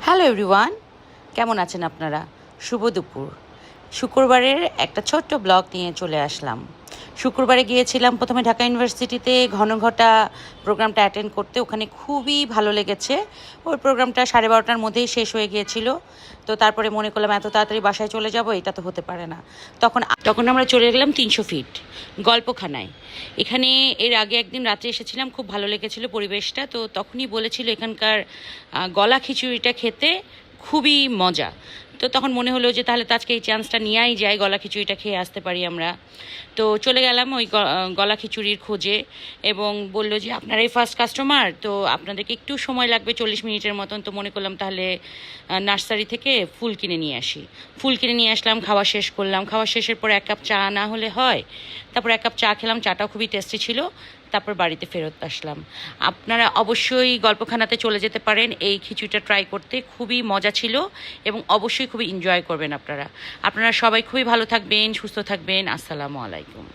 Hello everyone, কেমন আছেন আপনারা? শুভ দুপুর। শুক্রবারের একটা ছোট্ট ব্লগ নিয়ে চলে আসলাম। শুক্রবারে গিয়েছিলাম প্রথমে ঢাকা ইউনিভার্সিটিতে ঘনঘটা প্রোগ্রামটা অ্যাটেন্ড করতে। ওখানে খুবই ভালো লেগেছে। ওই প্রোগ্রামটা 12:30টার মধ্যেই শেষ হয়ে গিয়েছিল। তো তারপরে মনে করলাম এত তাড়াতাড়ি বাসায় চলে যাব, এটা তো হতে পারে না। তখন আমরা চলে গেলাম 300 ফিট গল্পখানায়। এখানে এর আগে একদিন রাত্রে এসেছিলাম, খুব ভালো লেগেছিল পরিবেশটা। তো তখনই বলেছিল এখানকার গলা খিচুড়িটা খেতে খুবই মজা। তো তখন মনে হলো যে তাহলে তো আজকে এই চান্সটা নিয়েই যাই, গলা খিচুড়িটা খেয়ে আসতে পারি আমরা। তো চলে গেলাম ওই গলা খিচুড়ির খোঁজে, এবং বললো যে আপনারাই ফার্স্ট কাস্টমার, তো আপনাদেরকে একটু সময় লাগবে, 40 মিনিটের মতন। তো মনে করলাম তাহলে নার্সারি থেকে ফুল কিনে নিয়ে আসি। ফুল কিনে নিয়ে আসলাম, খাওয়া শেষ করলাম। খাওয়া শেষের পর 1 কাপ চা না হলে হয়। তারপর 1 কাপ চা খেলাম, চাটাও খুবই টেস্টি ছিল। তারপর বাড়িতে ফেরত আসলাম। আপনারা অবশ্যই গল্পখানাতে চলে যেতে পারেন এই খিচুড়িটা ট্রাই করতে, খুবই মজা ছিল এবং অবশ্যই খুবই এনজয় করবেন আপনারা। আপনারা সবাই খুবই ভালো থাকবেন, সুস্থ থাকবেন। আসসালামু আলাইকুম।